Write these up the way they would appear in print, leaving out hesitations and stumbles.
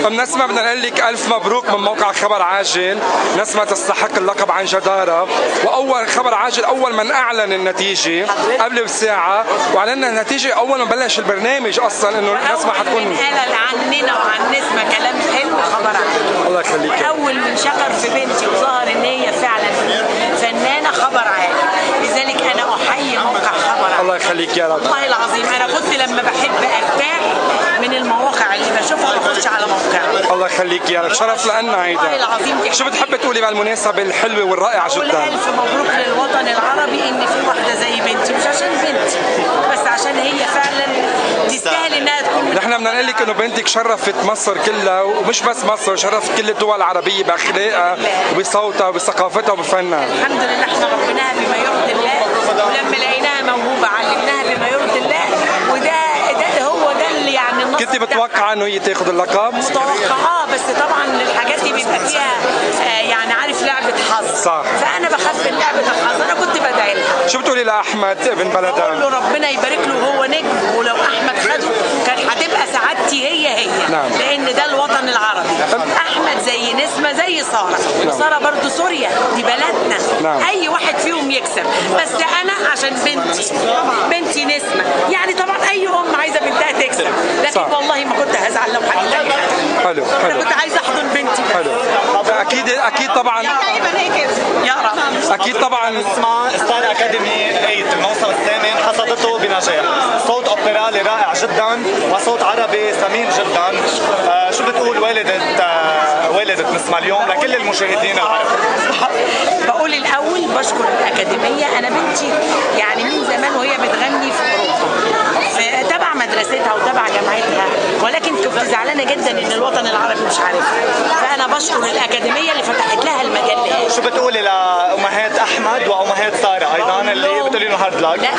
ام نسمة بدنا نقول لك الف مبروك من موقع خبر عاجل. نسمة تستحق اللقب عن جدارة، واول خبر عاجل اول من اعلن النتيجة قبل بساعة، واعلنا النتيجة اول ما بلش البرنامج اصلا انه نسمة حتكون قال عننا وعن نسمة كلام حلو خبر عاجل. الله يخليك. اول من شكر في بنتي وظهر ان هي فعلا فنانة خبر عاجل، لذلك انا احيي موقع خبر عاجل. الله يخليك يا رب. والله العظيم انا كنت لما بحب ارتاح من المواقع اللي بشوفها بخش على موقعي. الله يخليك يا رب، شرف لنا هيدا. والله العظيم. شو بتحبي تقولي بالمناسبة الحلوة والرائعة جدا؟ الف مبروك للوطن العربي ان في واحدة زي بنتي، مش عشان بنتي بس عشان هي فعلا تستاهل انها تكون. نحن بدنا نقول لك انه بنتك شرفت مصر كلها، ومش بس مصر، شرفت كل الدول العربية باخلاقها وبصوتها وبثقافتها وبفنها. الحمد لله احنا ربيناها بما يرضي الله، ولما لقيناها موهوبة علمناها بما يرضي الله، وده هو ده اللي يعني النصر. كنت متوقعة انه هي تاخذ اللقب؟ متوقعة، بس طبعا الحاجات دي بيبقى فيها يعني عارف لعبة حظ. صح. فأنا بخاف من لعبة الحظ، أنا كنت بدعي لها. شو بتقولي لأحمد بن بلدان؟ بقول له ربنا يبارك له وهو نجم، ولو أحمد خده كان هتبقى سعادتي هي. نعم. لأن ده الوطن العربي. أحمد زي نسمة زي سارة، نعم. وسارة برضو سوريا دي بلدنا. نعم. أي واحد فيهم يكسب، بس أنا عشان بنتي نسمة، يعني طبعا أي أم عايزة بنتها تكسب، لكن صح. والله ما كنت هزعل لو حد تاني. حلو أنا كنت عايزة أحضن بنتي. حلو. اكيد طبعا. يا رب. اكيد طبعا. اسمها ستار اكاديمي 8 الموسم الثامن حصدته بنجاح، صوت اوبرالي رائع جدا وصوت عربي ثمين جدا. شو بتقول والدة نسمة اليوم لكل المشاهدين العرب؟ بقول الاول بشكر الاكاديميه، انا بنتي يعني من زمان وهي بتغني في اوروبا تبع مدرستها وتبع جامعتها، ولكن كنت زعلانه جدا ان الوطن العربي مش عارفها، فانا بشكر الاكاديميه اللي فتحت لها المجال. شو بتقولي لامهات احمد وامهات ساره ايضا اللي بتقولي لهم هارد لك؟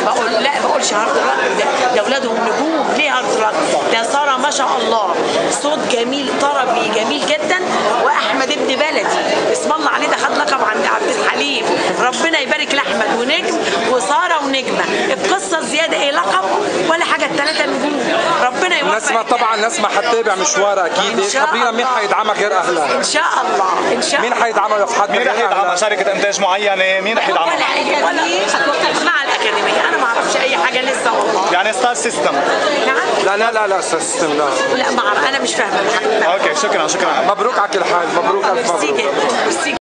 لا بقولش هارد لك، ده اولادهم نجوم. ليه هارد لك؟ ده ساره ما شاء الله صوت جميل طربي جميل جدا، واحمد ابن بلدي اسم الله عليه ده خد لقب عند عبد الحليم. ربنا يبارك لاحمد ونجم وساره ونجمه. القصه زياده ايه لقب ولا حاجه، الثلاثه نجوم. ربنا يوفق. نسمة طبعا نسمة حتتابع مشوارها اكيد. خبرينا مين حيدعمها غير اهلها؟ ان شاء الله ان شاء الله. مين حيدعمها في حد؟ مين رح يدعمها؟ شركه انتاج معينه؟ مين رح يدعمها؟ ولا مع الاكاديميه، انا ما اعرفش اي حاجه لسه والله. يعني ستار سيستم؟ نعم. لا سيستم لا ما اعرف، انا مش فاهمه. اوكي شكرا. مبروك على كل حال، مبروك الف مبروك.